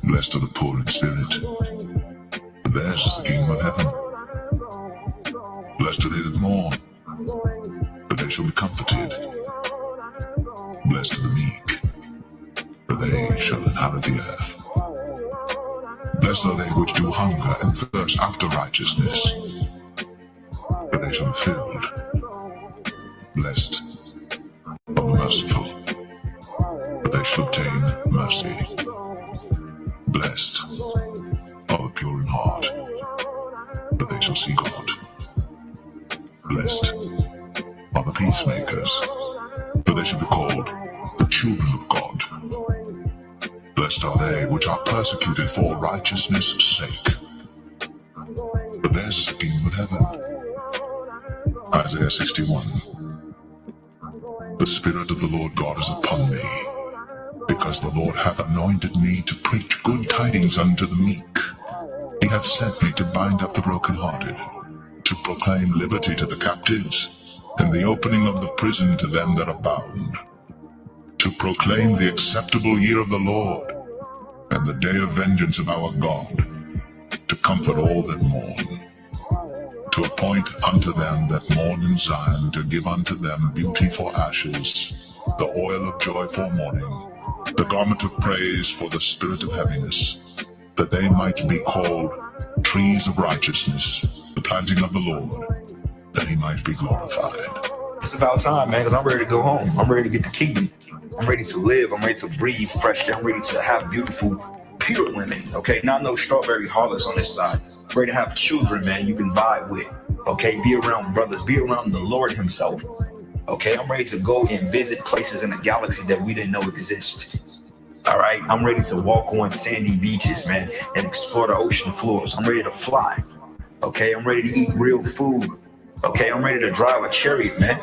Blessed are the poor in spirit, for theirs is the kingdom of heaven. Blessed are they that mourn, for they shall be comforted. Blessed are the meek, for they shall inherit the earth. Blessed are they which do hunger and thirst after righteousness, for they shall be filled. Blessed are the merciful, for they shall obtain mercy. Blessed are the pure in heart, for they shall see God. Blessed are the peacemakers, for they shall be called the children of God. Blessed are they which are persecuted for righteousness' sake, for theirs is the kingdom of heaven. Isaiah 61. The Spirit of the Lord God is upon me, because the Lord hath anointed me to preach good tidings unto the meek. He hath sent me to bind up the brokenhearted, to proclaim liberty to the captives, and the opening of the prison to them that are bound, to proclaim the acceptable year of the Lord, and the day of vengeance of our God, to comfort all that mourn, to appoint unto them that mourn in Zion, to give unto them beauty for ashes, the oil of joy for mourning, the garment of praise for the spirit of heaviness, that they might be called trees of righteousness, the planting of the Lord, that he might be glorified. It's about time, man, because I'm ready to go home. I'm ready to get the kingdom. I'm ready to live. I'm ready to breathe fresh. I'm ready to have beautiful, pure women, okay? Not no strawberry harlots on this side. I'm ready to have children, man, you can vibe with, okay? Be around brothers. Be around the Lord himself, okay? I'm ready to go and visit places in the galaxy that we didn't know exist. All right, I'm ready to walk on sandy beaches, man, and explore the ocean floors. I'm ready to fly. Okay, I'm ready to eat real food. Okay, I'm ready to drive a chariot, man.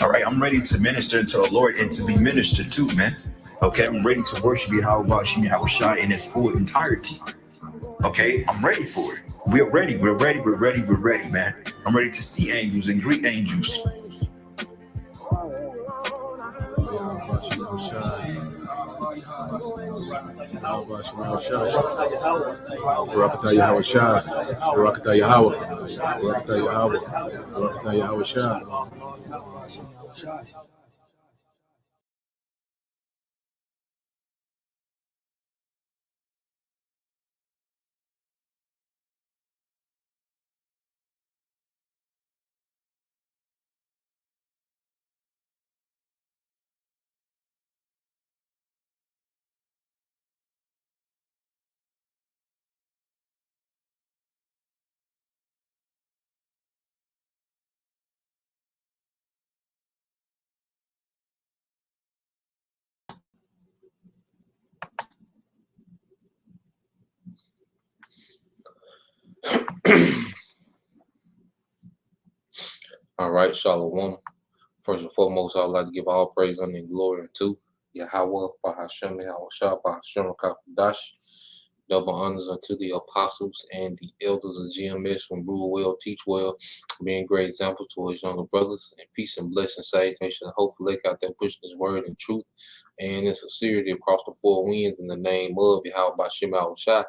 All right, I'm ready to minister to the Lord and to be ministered to, man. Okay, I'm ready to worship Yahweh Shai in its full entirety. Okay, I'm ready for it. We're ready, man. I'm ready to see angels and greet angels. Barakatah Yahweh Shai. Barakatah Yahweh. Barakatah Yahweh. Barakatah Yahweh Shai. All right, Shalom. First and foremost, I would like to give all praise, honor, and glory unto Yahweh, Bahashem, Yahweh Shah, Bahashem, Kakadash. Double honors unto the apostles and the elders of GMS from rule well, teach well, being great examples to his younger brothers, and peace and blessing, salutation, and hopefully out there pushing his word and truth and in sincerity across the four winds in the name of Yahweh, Bahashem, Yahweh Shah,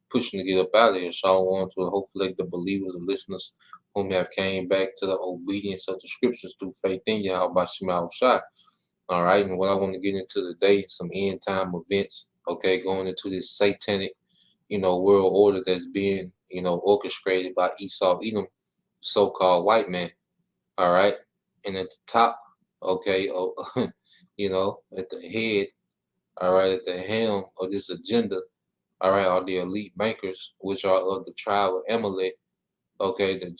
pushing to get up out of here. Shalom to hopefully the believers and listeners whom have came back to the obedience of the scriptures through faith in Yahweh Bashim Shai. All right, and what I want to get into today, some end time events, okay, going into this satanic, world order that's being, orchestrated by Esau Edom, so-called white man. All right, and at the top, okay, at the head, all right, at the helm of this agenda, all right, are the elite bankers, which are of the tribe of Amalek. Okay, the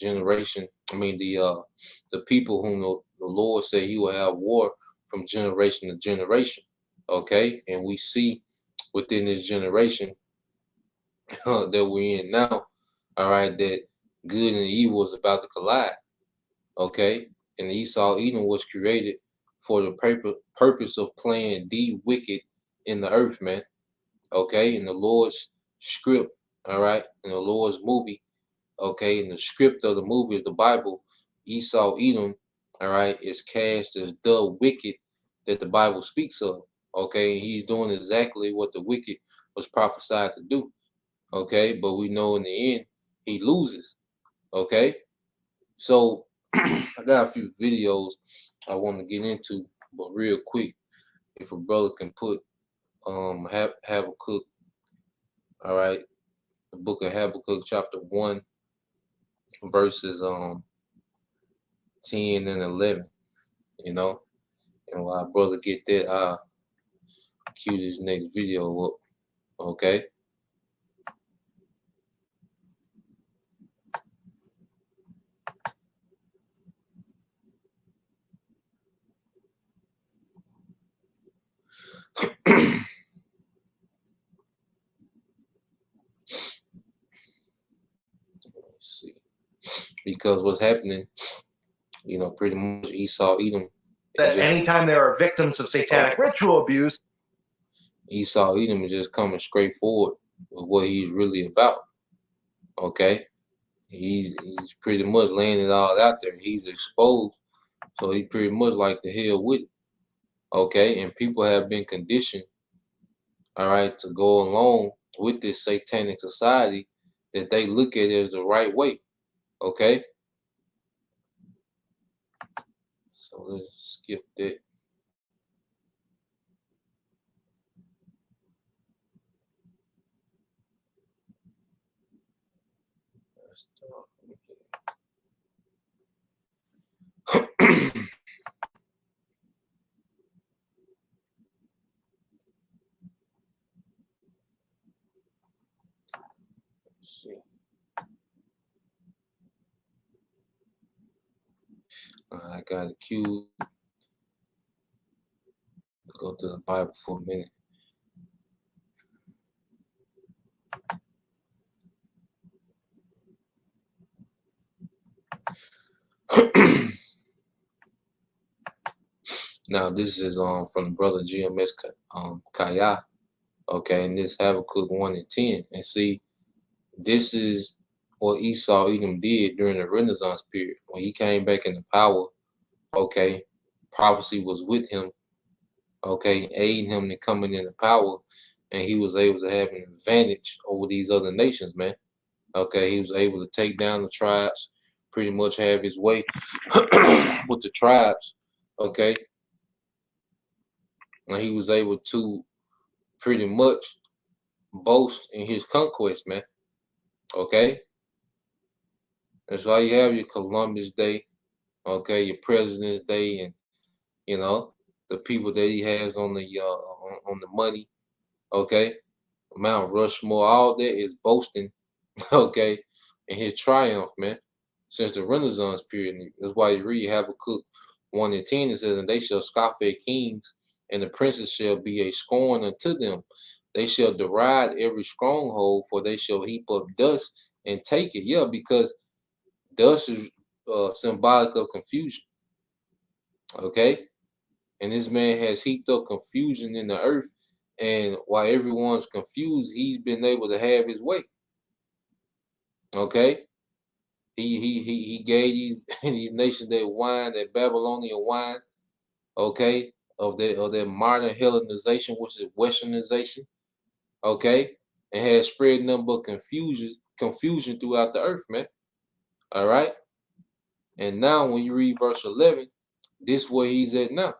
people whom the Lord said he will have war from generation to generation. Okay, and we see within this generation that we're in now, all right, that good and evil is about to collide. Okay, and Esau Edom was created for the purpose of playing the wicked in the earth, man. Okay, in the Lord's script, all right, in the Lord's movie. Okay, and the script of the movie is the Bible. Esau Edom, all right, is cast as the wicked that the Bible speaks of. Okay, and he's doing exactly what the wicked was prophesied to do. Okay, but we know in the end he loses. Okay, so I got a few videos I want to get into, but real quick, if a brother can put Habakkuk, all right, the book of Habakkuk, chapter 1, verses 10 and 11, you know, and while brother get that, I'll cue this next video up. Okay. Let's see. Because what's happening, you know, pretty much Esau, Edom. That anytime there are victims of satanic ritual abuse, Esau, Edom is just coming straight forward with what he's really about. Okay. He's pretty much laying it all out there. He's exposed. So he pretty much like the hell with it. Okay. And people have been conditioned, all right, to go along with this satanic society that they look at it as the right way. Okay. So let's skip that. See. I got a cue. Go to the Bible for a minute. Now this is from brother GMS Kaya. Okay, and this Habakkuk 1 and 10. And see, this is what Esau Edom did during the Renaissance period. When he came back into power, okay, prophecy was with him, okay, aiding him in coming into power, and he was able to have an advantage over these other nations, man. Okay, he was able to take down the tribes, pretty much have his way with the tribes, okay, and he was able to pretty much boast in his conquest, man. Okay, that's why you have your Columbus Day, okay, your President's Day, and you know the people that he has on the money, okay, Mount Rushmore, all that is boasting, okay, in his triumph, man, since the Renaissance period. That's why you read Habakkuk 1 and 10. It says, "And they shall scoff at kings, and the princes shall be a scorn unto them. They shall deride every stronghold, for they shall heap up dust and take it." Yeah, because dust is symbolic of confusion. Okay, and this man has heaped up confusion in the earth, and while everyone's confused, he's been able to have his way. Okay, he gave these these nations that wine, that Babylonian wine. Okay, of their modern Hellenization, which is Westernization. Okay, and has spread nothing but confusion throughout the earth, man. All right, and now when you read verse 11, this is where he's at now.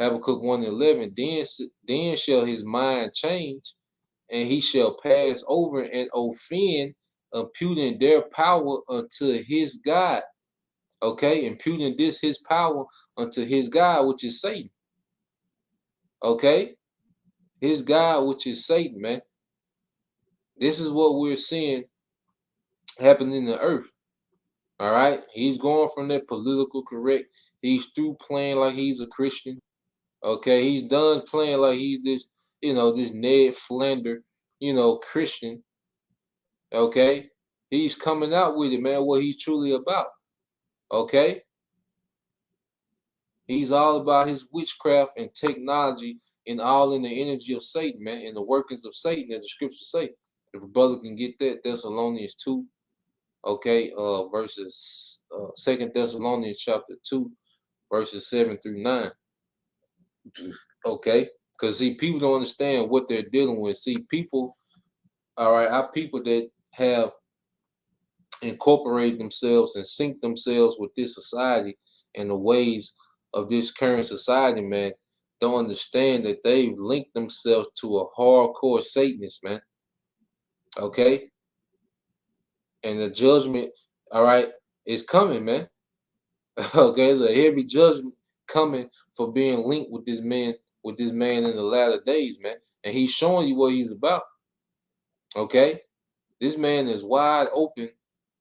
Habakkuk 1:11. Then shall his mind change, and he shall pass over and offend, imputing their power unto his God. Okay, imputing this his power unto his God, which is Satan. Okay, his God, which is Satan, man. This is what we're seeing happen in the earth. All right, he's going from that political correct. He's through playing like he's a Christian. Okay, he's done playing like he's this, this Ned Flander, Christian. Okay, he's coming out with it, man, what he's truly about. Okay, he's all about his witchcraft and technology and all in the energy of Satan, man, in the workings of Satan, that the scriptures say. If a brother can get that, Thessalonians 2, okay, verses 2 Thessalonians chapter 2, verses 7 through 9. Okay, because see, people don't understand what they're dealing with. See, people all right, our people that have incorporated themselves and sync themselves with this society and the ways of this current society, man, don't understand that they've linked themselves to a hardcore Satanist, man. Okay? And the judgment, all right, is coming, man. Okay, there's a heavy judgment coming for being linked with this man in the latter days, man. And he's showing you what he's about. Okay? This man is wide open,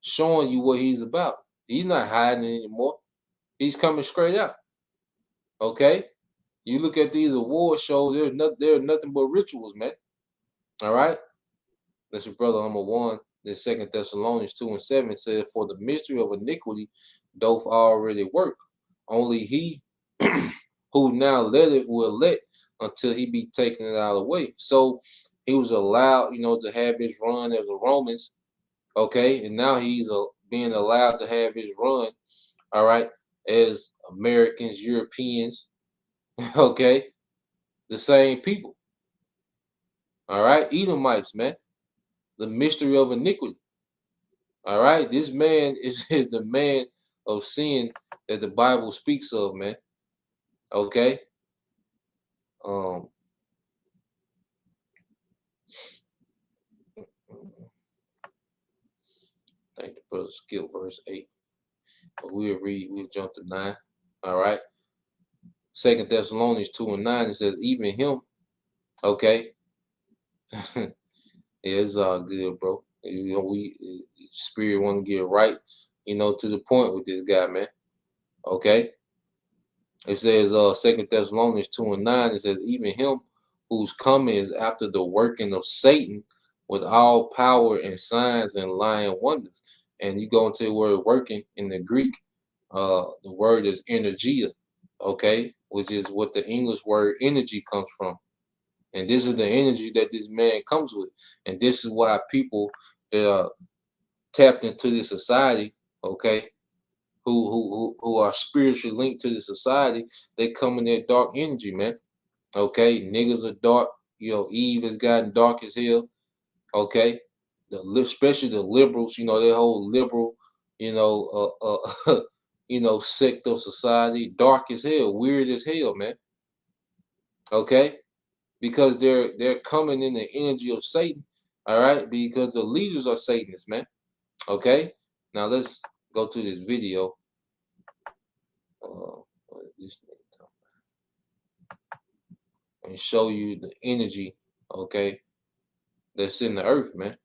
showing you what he's about. He's not hiding anymore. He's coming straight out. Okay? You look at these award shows, there's nothing but rituals, man. All right? That's your brother number 1. The 2 Thessalonians 2:7 said, for the mystery of iniquity doth already work. Only he who now let it will let until he be taken out of the way. So he was allowed, to have his run as a Romans, okay, and now he's being allowed to have his run, all right, as Americans, Europeans, okay, the same people, all right, Edomites, man, the mystery of iniquity, all right. This man is the man of sin that the Bible speaks of, man, okay. I think the brother skipped verse 8. But we'll jump to 9. All right. 2 Thessalonians 2:9, it says, even him, okay. Yeah, it's all good, bro. We spirit want to get right, to the point with this guy, man. Okay. It says 2 Thessalonians 2:9, it says, even him whose coming is after the working of Satan with all power and signs and lying wonders. And you go into the word working in the Greek, the word is energia, okay, which is what the English word energy comes from. And this is the energy that this man comes with. And this is why people that are tapped into this society, okay, who are spiritually linked to the society, they come in their dark energy, man. Okay, niggas are dark. Eve has gotten dark as hell. Okay, especially the liberals. Their whole liberal, sect of society, dark as hell, weird as hell, man. Okay, because they're coming in the energy of Satan. All right, because the leaders are Satanists, man. Okay, now let's go to this video. And show you the energy, okay, that's in the earth, man.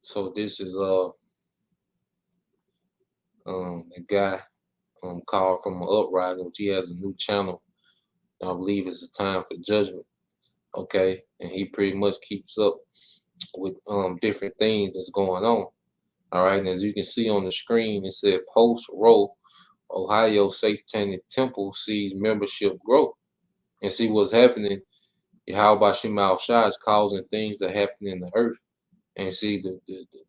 So this is a guy called from an uprising, which he has a new channel. I believe it's a time for judgment. Okay, and he pretty much keeps up with different things that's going on. All right, and as you can see on the screen, it said post-Roe, Ohio Satanic Temple sees membership grow. And see what's happening. How about Shemal Shah is causing things that happen in the earth. And see the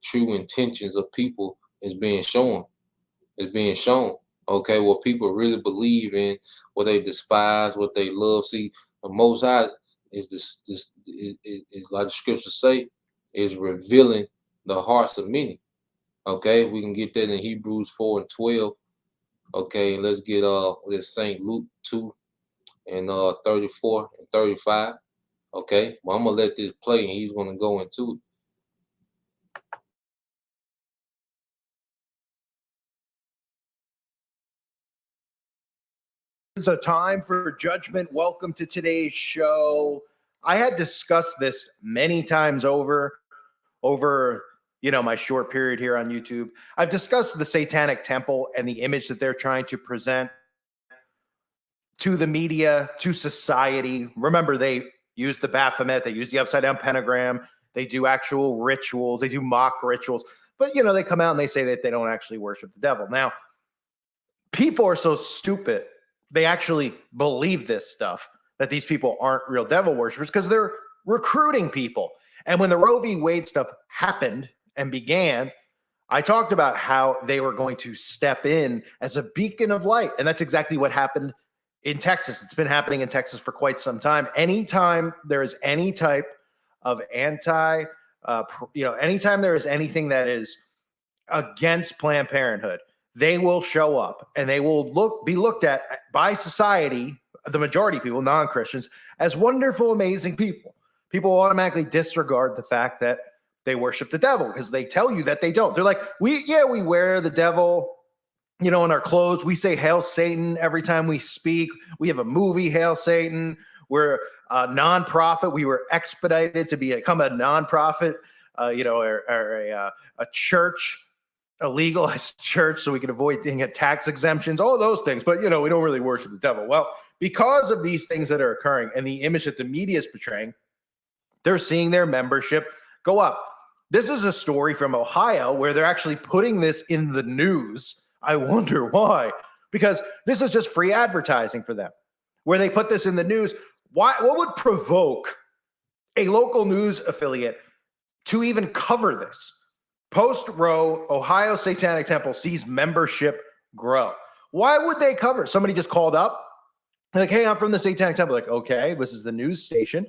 true intentions of people is being shown. It's being shown. Okay, what people really believe in, what they despise, what they love. See, the Most High is this is like the scriptures say, is revealing the hearts of many. Okay, we can get that in Hebrews 4:12. Okay, and let's get this St. Luke 2 and 34 and 35. Okay, well, I'm gonna let this play and he's gonna go into it. is a time for judgment. Welcome to today's show. I had discussed this many times over my short period here on YouTube. I've discussed the Satanic Temple and the image that they're trying to present to the media, to society. Remember, they use the Baphomet, they use the upside down pentagram, they do actual rituals, they do mock rituals, but they come out and they say that they don't actually worship the devil. Now, people are so stupid, they actually believe this stuff, that these people aren't real devil worshipers because they're recruiting people. And when the Roe v. Wade stuff happened and began, I talked about how they were going to step in as a beacon of light. And that's exactly what happened in Texas. It's been happening in Texas for quite some time. Anytime there is any type of anytime there is anything that is against Planned Parenthood, they will show up and they will be looked at by society, the majority of people, non-Christians, as wonderful, amazing people. People automatically disregard the fact that they worship the devil because they tell you that they don't. They're like, we wear the devil, in our clothes. We say Hail Satan every time we speak. We have a movie, Hail Satan. We're a nonprofit. We were expedited to become a nonprofit, or a church, a legalized church, so we can avoid getting tax exemptions, all those things. But, we don't really worship the devil. Well, because of these things that are occurring and the image that the media is portraying, they're seeing their membership go up. This is a story from Ohio where they're actually putting this in the news. I wonder why. Because this is just free advertising for them. Where they put this in the news, what would provoke a local news affiliate to even cover this? Post-Roe, Ohio Satanic Temple sees membership grow. Why would they cover it? Somebody just called up. They're like, hey, I'm from the Satanic Temple. Like, okay, this is the news station.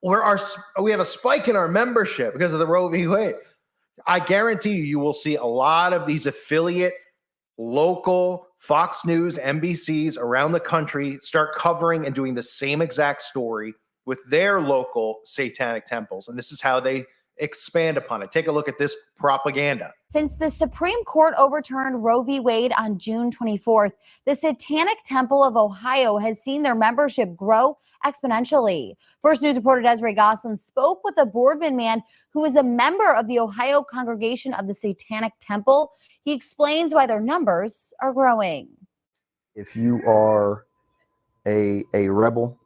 We have a spike in our membership because of the Roe v. Wade. I guarantee you will see a lot of these affiliate, local Fox News, NBCs around the country start covering and doing the same exact story with their local Satanic temples. And this is how they expand upon it. Take a look at this propaganda. Since the Supreme Court overturned Roe v. Wade on June 24th, the Satanic Temple of Ohio has seen their membership grow exponentially. First News reporter Desiree Gosselin spoke with a Boardman man who is a member of the Ohio Congregation of the Satanic Temple. He explains why their numbers are growing. If you are a rebel,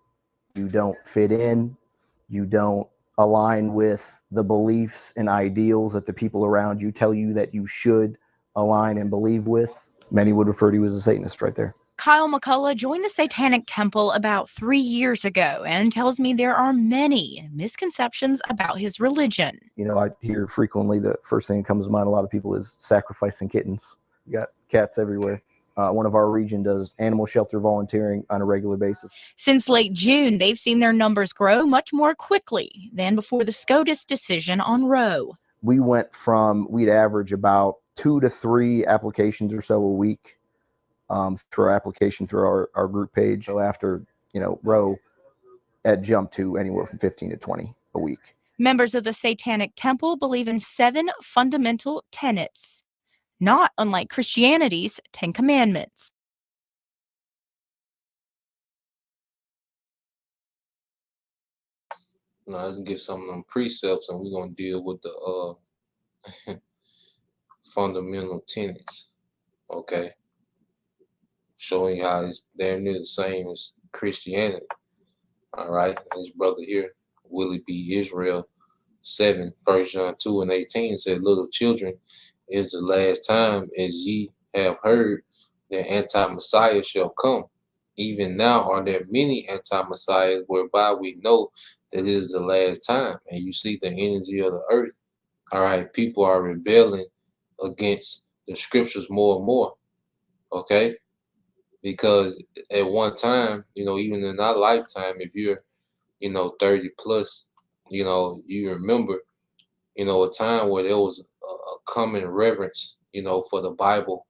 you don't fit in, you don't align with the beliefs and ideals that the people around you tell you that you should align and believe with, many would refer to you as a Satanist right there. Kyle McCullough joined the Satanic Temple about 3 years ago and tells me there are many misconceptions about his religion. I hear frequently the first thing that comes to mind, a lot of people, is sacrificing kittens. You got cats everywhere. One of our region does animal shelter volunteering on a regular basis. Since late June, they've seen their numbers grow much more quickly than before the SCOTUS decision on Roe. We'd average about 2 to 3 applications or so a week through our application through our group page. So after, Roe, it jumped to anywhere from 15 to 20 a week. Members of the Satanic Temple believe in 7 fundamental tenets, not unlike Christianity's 10 Commandments. Now let's get some of them precepts, and we're gonna deal with the fundamental tenets. Okay, showing you how it's damn near the same as Christianity. All right, this brother here, Willie B. Israel 7, 1 John 2 and 18 said, "Little children, is the last time as ye have heard that anti-Messiah shall come. Even now are there many anti-Messiahs, whereby we know that it is the last time." And you see the energy of the earth. All right, people are rebelling against the scriptures more and more. Okay, because at one time, even in our lifetime, if you're 30 plus, you remember a time where there was a common reverence for the Bible.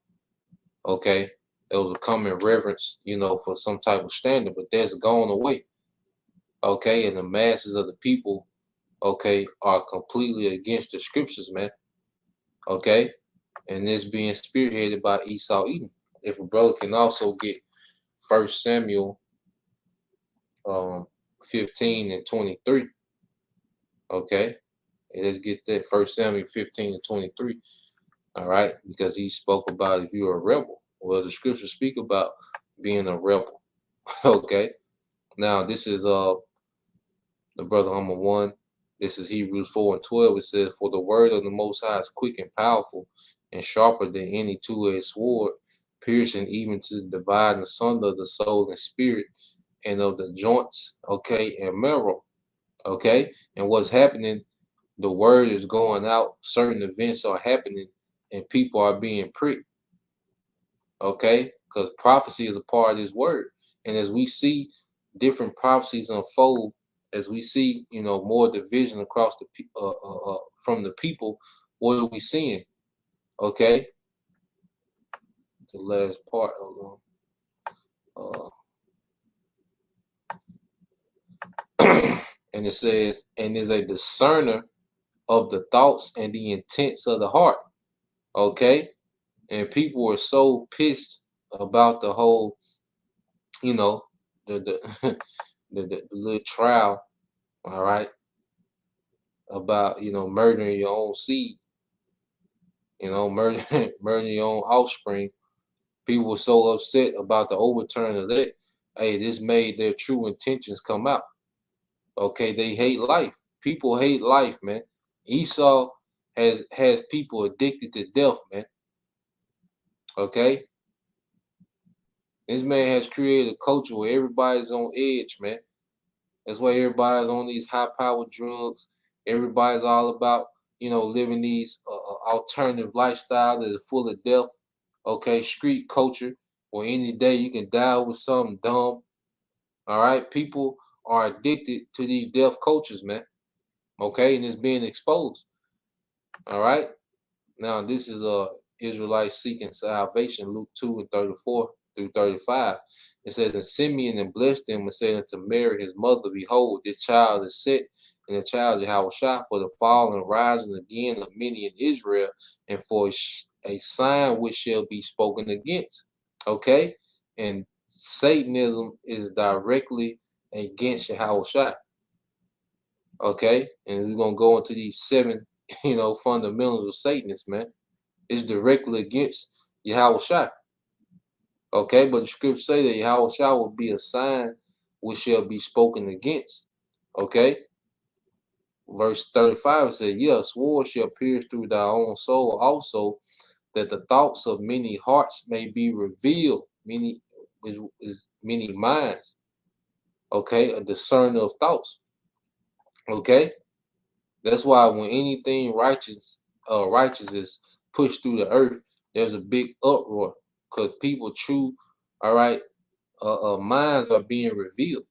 Okay, there was a common reverence for some type of standard, but that's gone away. Okay, and the masses of the people are completely against the scriptures, man. Okay, and this being spearheaded by Esau Eden. If a brother can also get 1 Samuel 15 and 23. Okay, and let's get that 1 Samuel 15 and 23. All right, because he spoke about if you're a rebel. Well, the scriptures speak about being a rebel. Okay, now this is the brother number 1. This is Hebrews 4 and 12. It says, "For the word of the Most High is quick and powerful, and sharper than any two-edged sword, piercing even to divide asunder of the soul and spirit, and of the joints, okay, and marrow." Okay, and what's happening? The word is going out. Certain events are happening, and people are being pricked. Okay, because prophecy is a part of this word, and as we see different prophecies unfold, as we see, more division across the from the people, what are we seeing? Okay, the last part. Hold on. And it says, "And is a discerner of the thoughts and the intents of the heart." Okay, and people were so pissed about the whole, the the little trial. All right, about murdering your own seed, murdering your own offspring. People were so upset about the overturn of that. Hey, this made their true intentions come out. Okay, they hate life. People hate life, man. Esau has people addicted to death, man. Okay, this man has created a culture where everybody's on edge, man. That's why everybody's on these high-powered drugs. Everybody's all about, living these alternative lifestyle that is full of death. Okay, street culture, where any day you can die with something dumb. All right, people are addicted to these death cultures, man. Okay, and it's being exposed. All right, now this is Israelites seeking salvation, Luke 2 and 34 through 35. It says, "And Simeon and blessed him and said unto Mary his mother, Behold, this child is set in the child of Yahushua for the fall and rising again of many in Israel, and for a sign which shall be spoken against." Okay, and Satanism is directly against Yahushua. Okay, and we're gonna go into these 7, fundamentals of Satanism, man. It's directly against Yahushua. Okay, but the scriptures say that Yahushua will be a sign which shall be spoken against. Okay, verse 35 says, "Yeah, a sword shall pierce through thy own soul also, that the thoughts of many hearts may be revealed." Many is many minds. Okay, a discerner of thoughts. Okay, that's why when anything righteous is pushed through the earth, there's a big uproar, because people true, all right, minds are being revealed.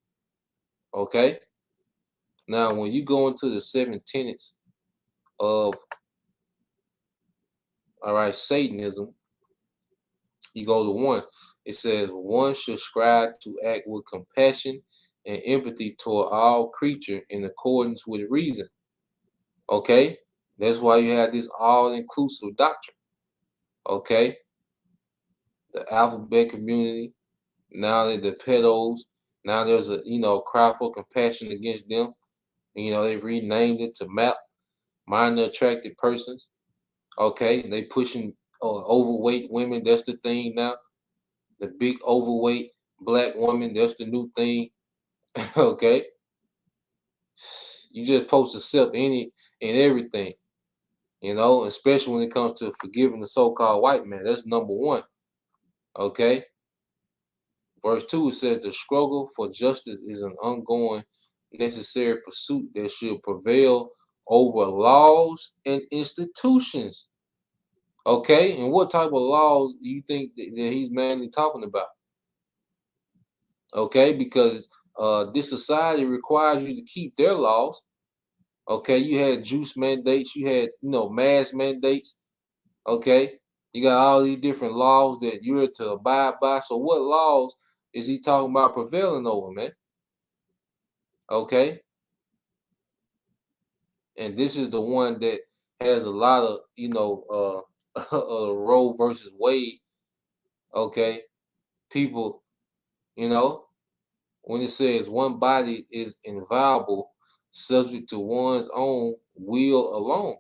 Okay, now when you go into the 7 tenets of, all right, Satanism, you go to 1. It says, "One should strive to act with compassion and empathy toward all creature in accordance with reason." Okay, that's why you have this all-inclusive doctrine. Okay, the alphabet community, now they're the pedos. Now there's a cry for compassion against them. And, they renamed it to MAP, minor attracted persons. Okay, they pushing overweight women. That's the thing now. The big overweight black woman. That's the new thing. Okay, you just supposed to accept any and everything. Especially when it comes to forgiving the so-called white man. That's number 1. Okay. Verse 2, it says, "The struggle for justice is an ongoing, necessary pursuit that should prevail over laws and institutions." Okay, and what type of laws do you think that he's mainly talking about? Okay, because this society requires you to keep their laws. Okay, you had juice mandates, you had mask mandates. Okay, you got all these different laws that you're to abide by. So what laws is he talking about prevailing over, man? Okay, and this is the one that has a lot of Roe versus Wade. Okay, people You know, when it says one body is inviolable, subject to one's own will alone,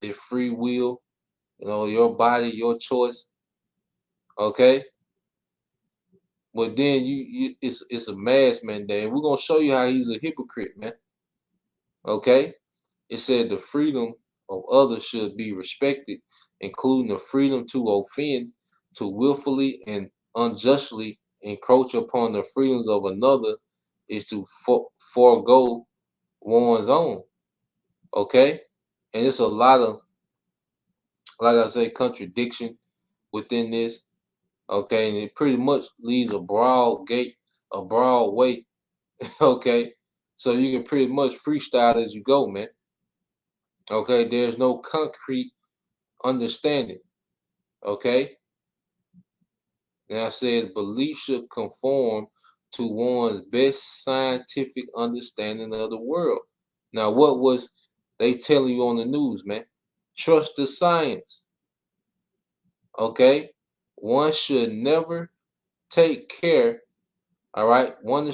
their free will, your body, your choice. Okay. But then it's a mass mandate. We're gonna show you how he's a hypocrite, man. Okay. It said the freedom of others should be respected, including the freedom to offend, to willfully and unjustly encroach upon the freedoms of another is to forego one's own. Okay. And it's a lot of, like I say, contradiction within this. Okay. And it pretty much leaves a broad gate, a broad way. Okay. So you can pretty much freestyle as you go, man. Okay. There's no concrete understanding. Okay. Now it says belief should conform to one's best scientific understanding of the world. Now, what was they telling you on the news, man? Trust the science. Okay. One should never take care. All right. One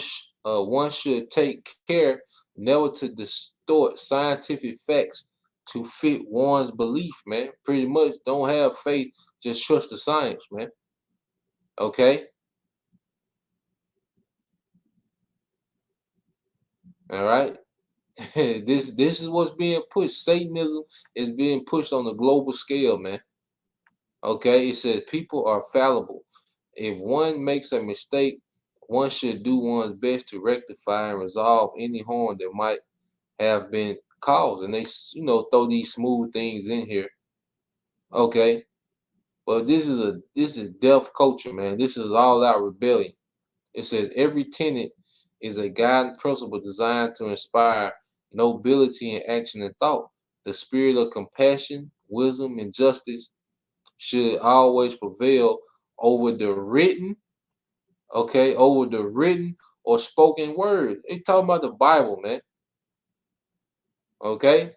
should take care never to distort scientific facts to fit one's belief, man. Pretty much don't have faith, just trust the science, man. Okay. All right. This is what's being pushed. Satanism is being pushed on a global scale, man. Okay. It says people are fallible. If one makes a mistake, one should do one's best to rectify and resolve any harm that might have been caused. And they, throw these smooth things in here. Okay. But this is death culture, man. This is all out rebellion. It says every tenet is a guiding principle designed to inspire nobility in action and thought. The spirit of compassion, wisdom, and justice should always prevail over the written, okay, over the written or spoken word. They talking about the Bible, man. Okay?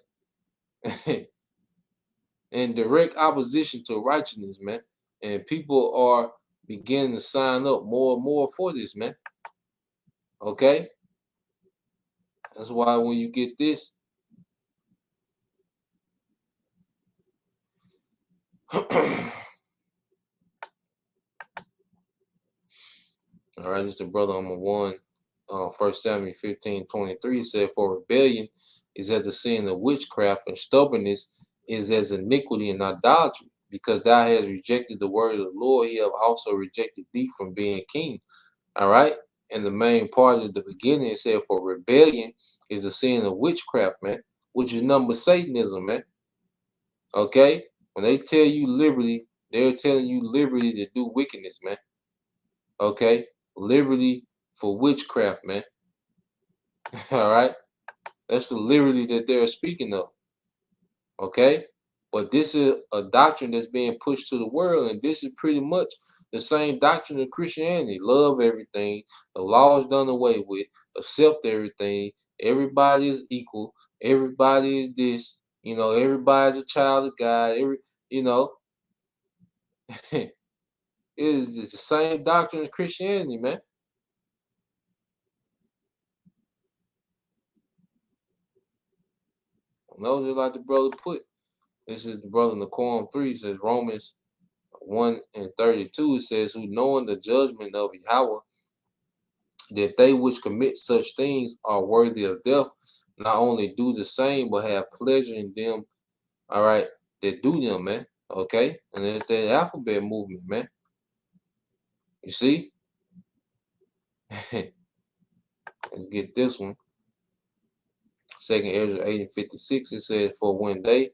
In direct opposition to righteousness, man. And people are beginning to sign up more and more for this, man. Okay? That's why when you get this, all right, this is the brother on the one. 1 Samuel 15:23 said, for rebellion is as the sin of witchcraft, and stubbornness is as iniquity and idolatry. Because thou hast rejected the word of the Lord, he have also rejected thee from being king. All right. And the main part of the beginning, it said, for rebellion is the sin of witchcraft, man, which is number Satanism, man. Okay. When they tell you liberty, they're telling you liberty to do wickedness, man. Okay. Liberty for witchcraft, man. All right. That's the liberty that they're speaking of. Okay. But this is a doctrine that's being pushed to the world. And this is pretty much the same doctrine of Christianity. Love everything. The law is done away with. Accept everything. Everybody is equal. Everybody is this. Everybody's a child of God. It is the same doctrine as Christianity, man. Just like the brother put. This is the brother in the Quorum 3, says Romans 1:32. It says, who knowing the judgment of Yahweh, that they which commit such things are worthy of death, not only do the same, but have pleasure in them, all right, that do them, man. Okay? And it's the alphabet movement, man. You see? Let's get this one. 2nd Ezra 8:56, it says, for when they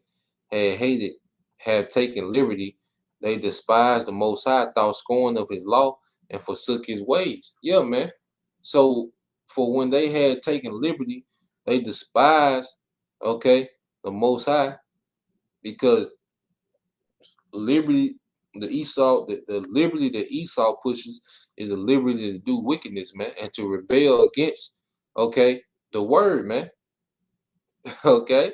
have taken liberty, they despised the Most High, thought scorn of his law, and forsook his ways. Yeah, man. So for when they had taken liberty, they despised, okay, the Most High, because liberty, the liberty that Esau pushes is a liberty to do wickedness, man, and to rebel against, okay, the word, man. Okay.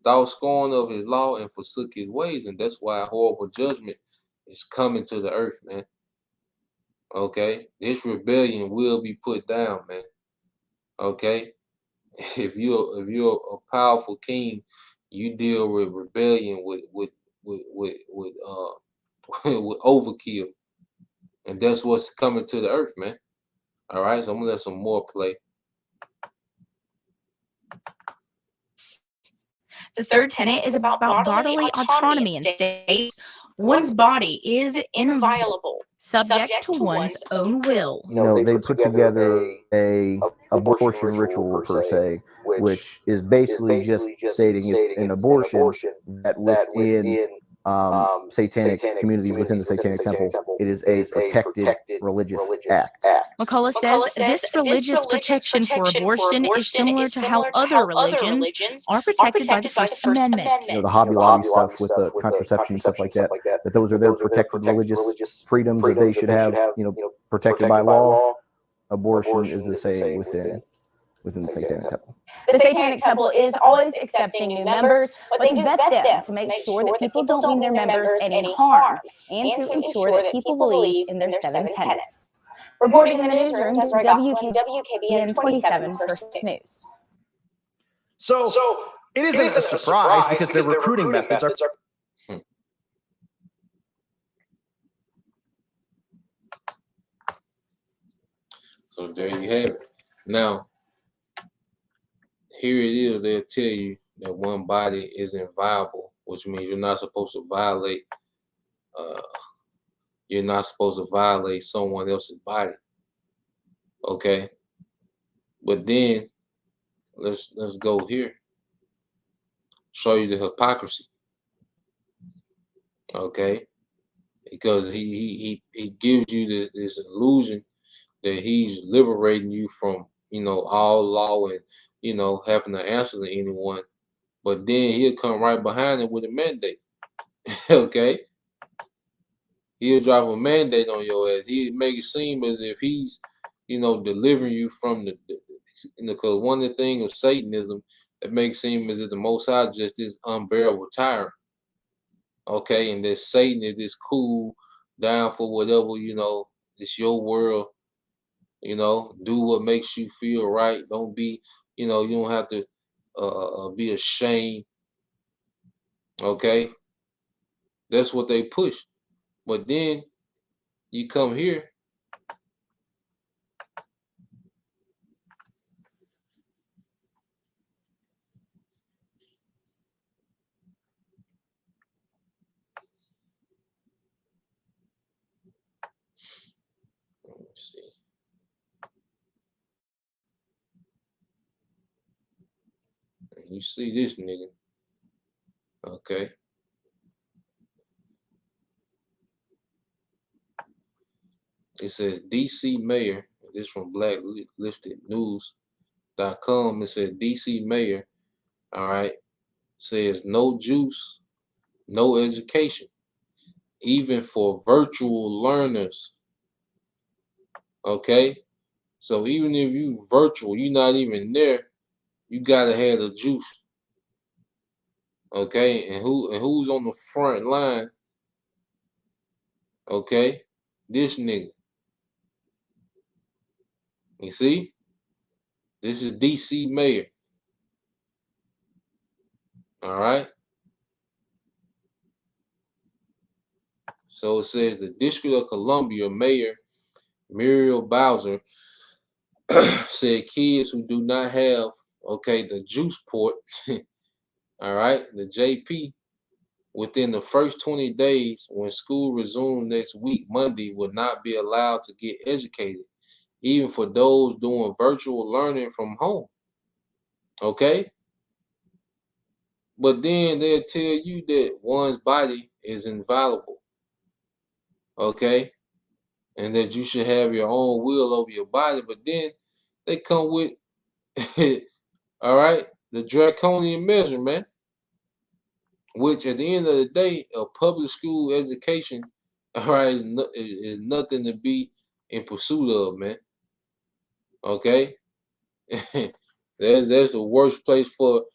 Thou scorn of his law and forsook his ways, and that's why horrible judgment is coming to the earth, man. Okay, this rebellion will be put down, man. Okay, if you're a powerful king, you deal with rebellion with with overkill, and that's what's coming to the earth, man. All right, so I'm gonna let some more play. The third tenet is about bodily autonomy and states one's body is inviolable, subject to one's own will. You know, they put together a abortion ritual per se, which is basically just stating it's an abortion that within satanic communities within the Satanic Temple, it is a protected religious act. McCullough says this religious protection for abortion is similar to how other religions are protected by the First Amendment. You know, the Hobby Lobby stuff with the contraception and stuff like that, that those are their protected religious freedoms that they should have, you know, protected by law. Abortion is the same within the Satanic Temple. The Satanic Temple is always accepting new members, but they vet them to make sure that people don't mean their members any harm and to ensure that people believe in their 7 tenets. Reporting in the newsroom, Desiree Gosselin, WKBN 27 First News. So it isn't a surprise because their recruiting methods are. So there you have it. Now, here it is. They'll tell you that one body is inviolable, which means you're not supposed to violate. You're not supposed to violate someone else's body. Okay. But then let's go here. Show you the hypocrisy. Okay. Because he gives you this illusion that he's liberating you from, you know, all law and, you know, having to answer to anyone. But then he'll come right behind it with a mandate. Okay. He'll drop a mandate on your ass. He'll make it seem as if he's, you know, delivering you from the you know, because one of the things of Satanism that makes it seem as if the Most High just this unbearable tyrant. Okay, and that Satan is this cool, down for whatever, you know, it's your world, you know, do what makes you feel right. Don't be, you know, you don't have to be ashamed. Okay, that's what they push. But then you come here. Let's see. And you see this nigga. Okay. It says DC Mayor. This from blacklistednews.com. It says DC Mayor, all right, says no juice, no education, even for virtual learners. Okay. So even if you virtual, you're not even there, you gotta have the juice. Okay, and who's on the front line? Okay, this nigga. You see? This is DC Mayor. All right. So it says the District of Columbia Mayor Muriel Bowser said kids who do not have, okay, the juice port, all right, the JP, within the first 20 days when school resumes next week, Monday, will not be allowed to get educated, even for those doing virtual learning from home. Okay? But then they'll tell you that one's body is inviolable. Okay? And that you should have your own will over your body. But then they come with, all right, the draconian measure, man. Which at the end of the day, a public school education, all right, is nothing to be in pursuit of, man. Okay? That's the worst place for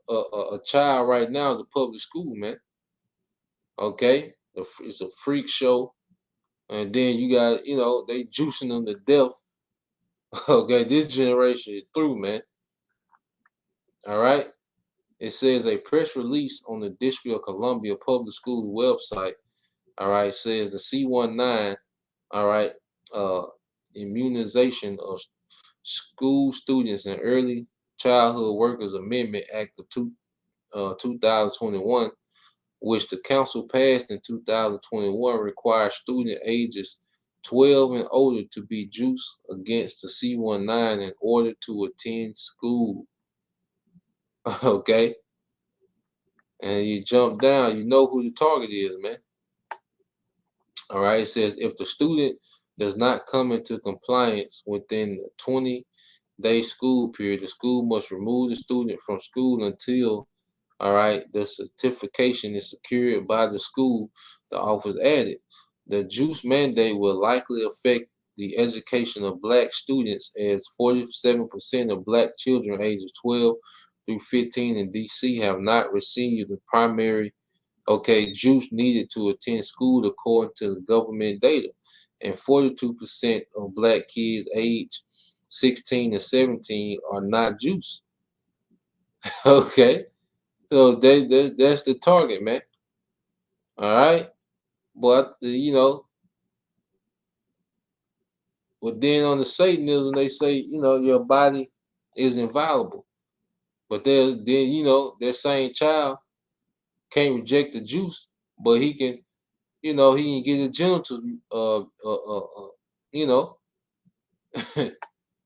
a child right now is a public school, man. Okay? It's a freak show. And then you got, they juicing them to death. Okay, this generation is through, man. All right. It says a press release on the District of Columbia Public School website, all right, says the C-19, all right, immunization of school students and early childhood workers amendment act of 2021, which the council passed in 2021, requires student ages 12 and older to be juiced against the C-19 in order to attend school. Okay. And you jump down, you know who the target is, man. All right. It says if the student does not come into compliance within the 20-day school period, the school must remove the student from school until, all right, the certification is secured by the school. The office added. The juice mandate will likely affect the education of Black students, as 47% of Black children ages 12 through 15 in DC have not received the primary, juice needed to attend school, according to the government data. And 42% of Black kids aged 16 to 17 are not juiced. Okay. So that's the target, man. All right. But, but then on the Satanism, they say, your body is inviolable. But that same child can't reject the juice, but he can, he can get his genitals,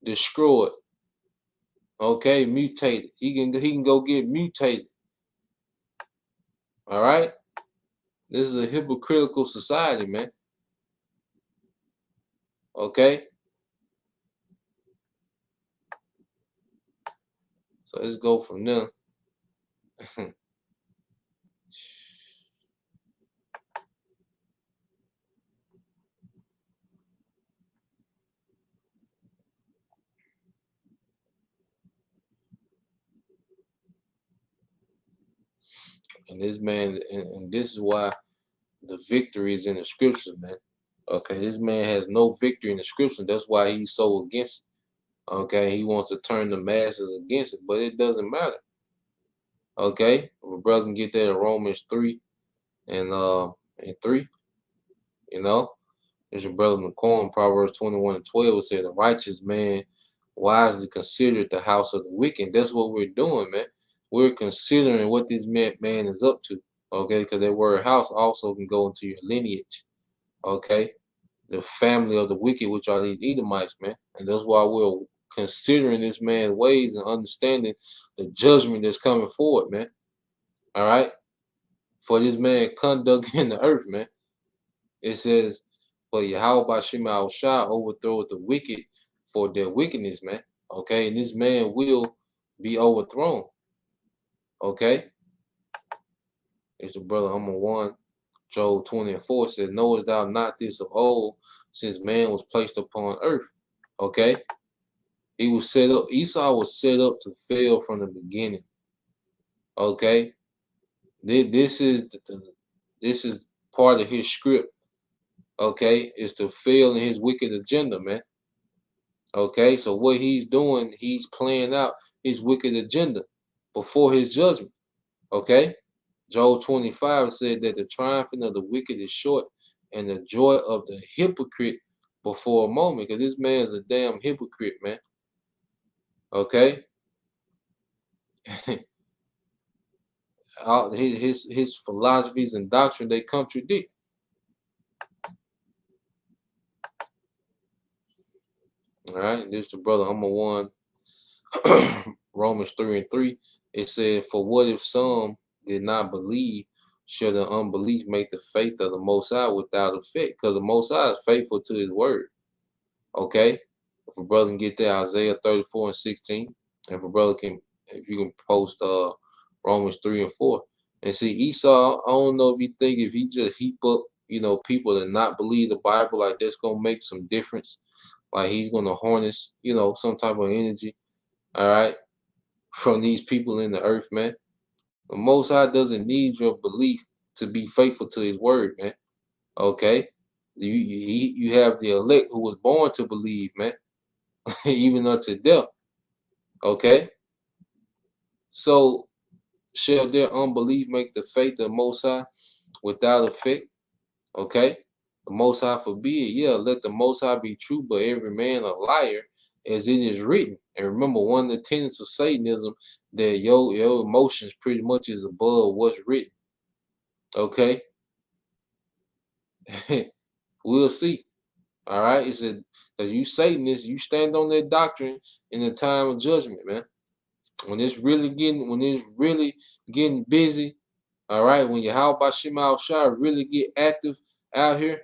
destroyed. Okay, mutated. He can go get mutated. All right. This is a hypocritical society, man. Okay. So let's go from there. And this man, and this is why the victory is in the scripture, man. Okay, this man has no victory in the scripture. That's why he's so against it. Okay, he wants to turn the masses against it, but it doesn't matter. Okay, my brother can get that in Romans 3 and 3. There's your brother McCorn, Proverbs 21 and 12 said, the righteous man wisely considered the house of the wicked. That's what we're doing, man. We're considering what this man is up to. Okay, because that word house also can go into your lineage. Okay, the family of the wicked, which are these Edomites, man. And that's why we're considering this man's ways and understanding the judgment that's coming forward, man. All right, for this man conduct in the earth, man. It says, but Yahweh Bashim Shah overthrow the wicked for their wickedness, man. Okay, and this man will be overthrown. Okay. It's the brother Hummer 1, Job 20 and 4 says, knowest thou not this of old, since man was placed upon earth? Okay. He was set up, Esau was set up to fail from the beginning. Okay. This is part of his script. Okay, is to fail in his wicked agenda, man. Okay, so what he's doing, he's playing out his wicked agenda before his judgment. Okay, Job 25 said that the triumphing of the wicked is short, and the joy of the hypocrite before a moment. Because this man's a damn hypocrite, man. Okay, his philosophies and doctrine, they contradict. All right, this is the brother Hummer 1, Romans 3 and 3. It said, for what if some did not believe, shall the unbelief make the faith of the Most High without effect? Because the Most High is faithful to his word. Okay, if a brother can get that, Isaiah 34 and 16. If a brother can, if you can post Romans 3 and 4. And see, Esau, I don't know if you think if he just heap up, people that not believe the Bible, like that's gonna make some difference. Like he's gonna harness, some type of energy, all right, from these people in the earth, man. The Most High doesn't need your belief to be faithful to his word, man. Okay. You have the elect who was born to believe, man, even unto death. Okay, so shall their unbelief make the faith of Most High without effect? Okay, the Most High forbid. Yeah, let the Most High be true, but every man a liar, as it is written. And remember, one of the tenets of Satanism that your emotions pretty much is above what's written. Okay, we'll see. All right, it said, as you Satanists, you stand on that doctrine in the time of judgment, man. When it's really getting busy, all right, when Yahweh Shema Shai really get active out here,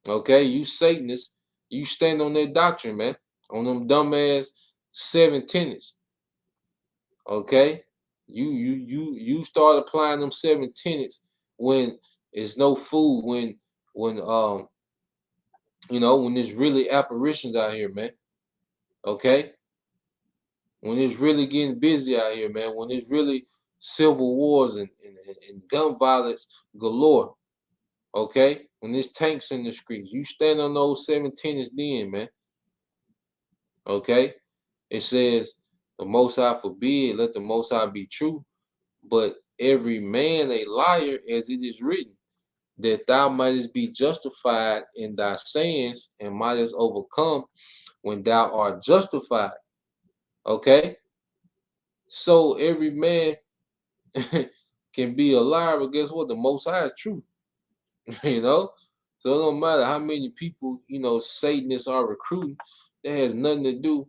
okay, you Satanists, you stand on that doctrine, man, on them dumbass 7 tenets, okay? You start applying them 7 tenets when it's no food, when when there's really apparitions out here, man. Okay? When it's really getting busy out here, man, when it's really civil wars and gun violence galore, okay? When there's tanks in the streets, you stand on those 7 tenets then, man. Okay? It says, the Most High forbid, let the Most High be true, but every man a liar, as it is written, that thou mightest be justified in thy sayings and mightest overcome when thou art justified. Okay? So every man can be a liar, but guess what? The Most High is true. you know? So it don't matter how many people, Satanists are recruiting, that has nothing to do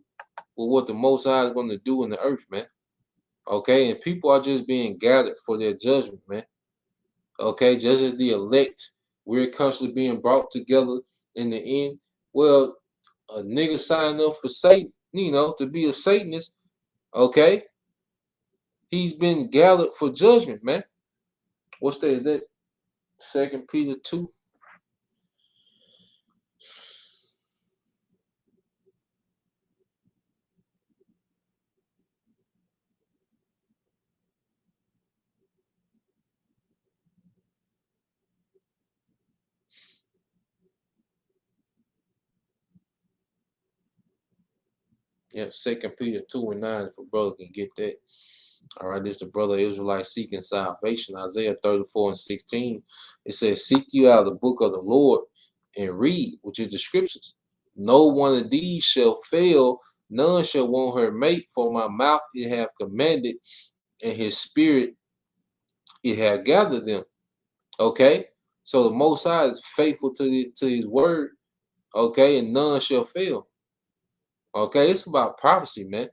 with what the Most High is going to do in the earth, man. Okay? And people are just being gathered for their judgment, man. Okay? Just as the elect, we're constantly being brought together in the end. Well, a nigga signed up for Satan, to be a Satanist, okay? He's been gathered for judgment, man. What's that? Is that 2 Peter 2? Yep, 2 Peter 2 and 9, if a brother can get that. All right, this is the brother Israelite seeking salvation. Isaiah 34 and 16. It says, seek you out of the book of the Lord and read, which is the scriptures. No one of these shall fail, none shall want her mate, for my mouth it have commanded, and his spirit it have gathered them. Okay? So the Most High is faithful to his word, okay, and none shall fail. Okay, it's about prophecy, man.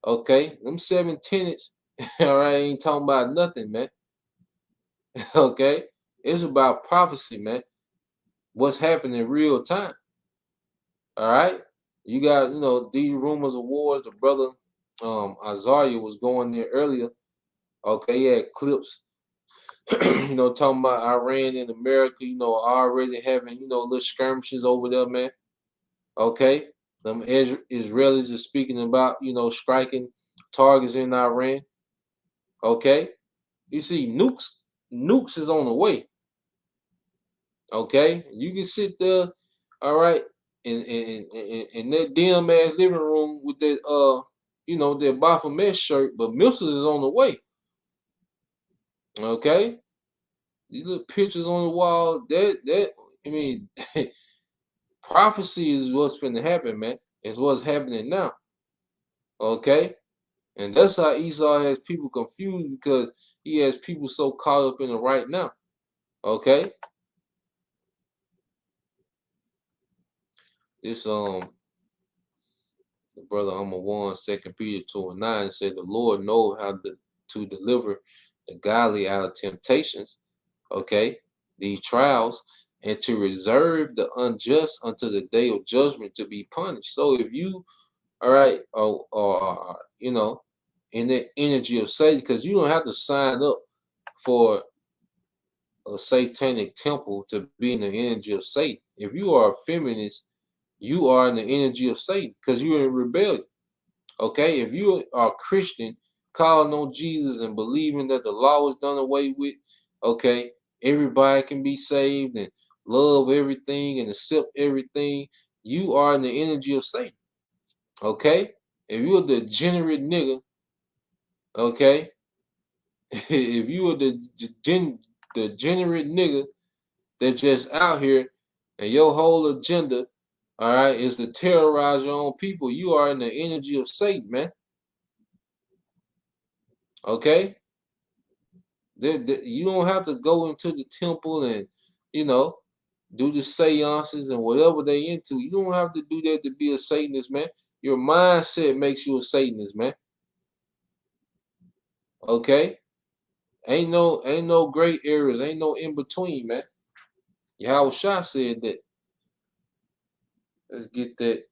Okay, them 7 tenets, all right, ain't talking about nothing, man. Okay, it's about prophecy, man. What's happening in real time. All right, you got these rumors of wars. The brother Azariah was going there earlier. Okay, he had clips, talking about Iran and America, already having little skirmishes over there, man. Okay, them Israelis are speaking about striking targets in Iran. Okay, you see nukes is on the way. Okay, you can sit there, all right, in that dim ass living room with that that Baphomet shirt, but missiles is on the way. Okay, these little pictures on the wall. I mean, prophecy is what's going to happen, man. It's what's happening now. Okay, and that's how Esau has people confused, because he has people so caught up in the right now. Okay. This the brother I'm a 1, 2 Peter 2 and 9 said the Lord knows how to deliver the godly out of temptations, okay, these trials, and to reserve the unjust unto the day of judgment to be punished. So if you, all right, or in the energy of Satan, because you don't have to sign up for a satanic temple to be in the energy of Satan. If you are a feminist, you are in the energy of Satan because you're in rebellion. Okay, if you are Christian, calling on Jesus and believing that the law is done away with, okay, everybody can be saved and love everything and accept everything, you are in the energy of Satan. Okay? If you're the degenerate nigga, okay? If you are the degenerate nigga that's just out here and your whole agenda, all right, is to terrorize your own people, you are in the energy of Satan, man. Okay? You don't have to go into the temple and, you know, do the seances and whatever they into. You don't have to do that to be a Satanist, man. Your mindset makes you a Satanist, man. Okay? Ain't no gray areas, ain't no in between, man. Yahweh Shah said that. Let's get that.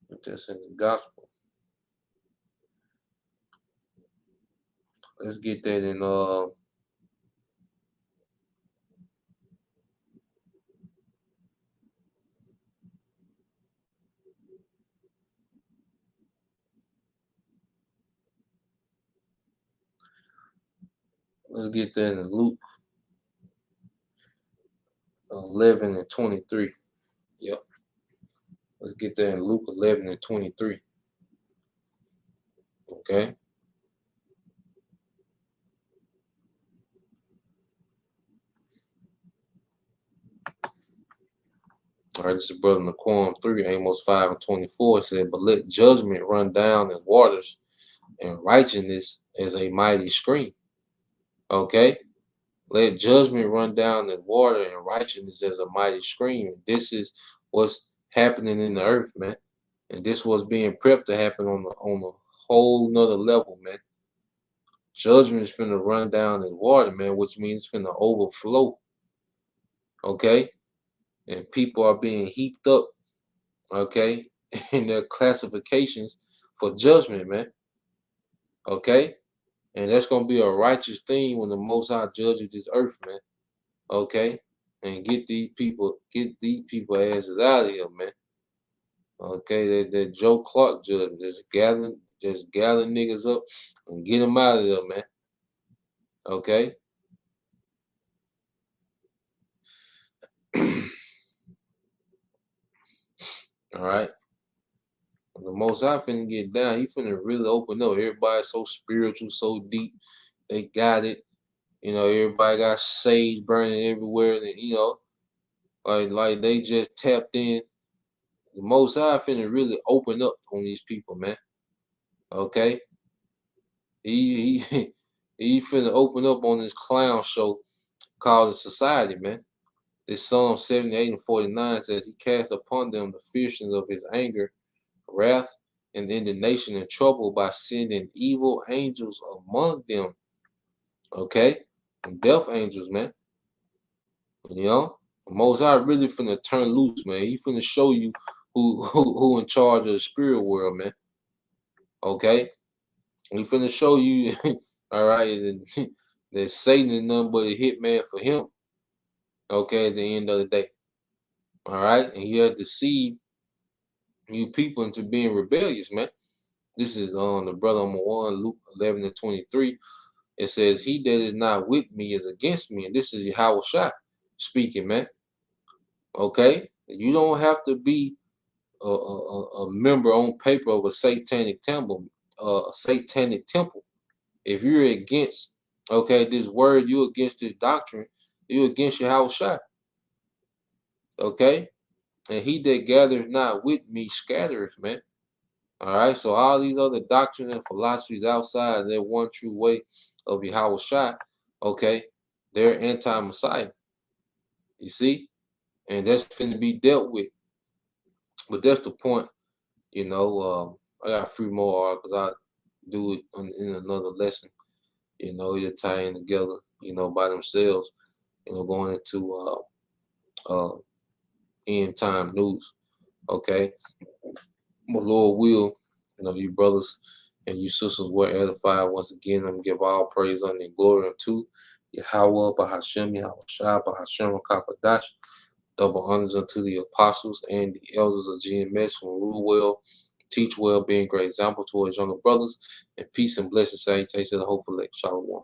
Put this in the gospel. Let's get that in let's get that in Luke 11 and 23. Yep. Let's get that in Luke 11 and 23. Okay. All right, this is Brother Naquam 3, Amos 5 and 24 said, but let judgment run down in waters and righteousness as a mighty stream. Okay? Let judgment run down in water and righteousness as a mighty stream. This is what's happening in the earth, man. And this was being prepped to happen on a whole nother level, man. Judgment is finna run down in water, man, which means it's finna overflow. Okay? And people are being heaped up, okay, in their classifications for judgment, man. Okay? And that's gonna be a righteous thing when the Most High judges this earth, man. Okay? And get these people asses out of here, man. Okay, that Joe Clark judgment, just gather niggas up and get them out of there, man. Okay. All right. The Most High finna get down. He finna really open up. Everybody's so spiritual, so deep. They got it. You know, everybody got sage burning everywhere. And, you know, like they just tapped in. The Most High finna really open up on these people, man. Okay. He he finna open up on this clown show called the society, man. This Psalm 78 and 49 says he cast upon them the fierceness of his anger, wrath, and indignation and trouble by sending evil angels among them. Okay? And death angels, man. You know? Most High really finna turn loose, man. He finna show you who in charge of the spirit world, man. Okay? He finna show you, all right, that Satan is nothing but a hitman for him. Okay, at the end of the day. All right, and he had deceived you people into being rebellious, man. This is on the brother number 1, Luke 11 and 23. It says, he that is not with me is against me. And this is Yahweh Shai speaking, man. Okay, you don't have to be a member on paper of a satanic temple, If you're against, okay, this word, you against this doctrine, you against Yahweh Shai. Okay, and he that gathereth not with me scattereth, man. All right, so all these other doctrines and philosophies outside that one true way of Yahweh Shai, okay, they're anti-Messiah. You see, and that's going to be dealt with. But that's the point, you know. I got a few more articles. I do it in another lesson. You know, either tying together, you know, by themselves. You know, going into end time news. Okay, but Lord will, you know, you brothers and you sisters were edified once again. I'm gonna give all praise, honor, and glory unto Yahweh, Bahashem, Yahweh Shah, Bahashem, Kakadash. Double honors unto the apostles and the elders of GMS who rule well teach well, being a great example towards younger brothers, and peace and blessings, salutations to the hopeful elect. Shalom.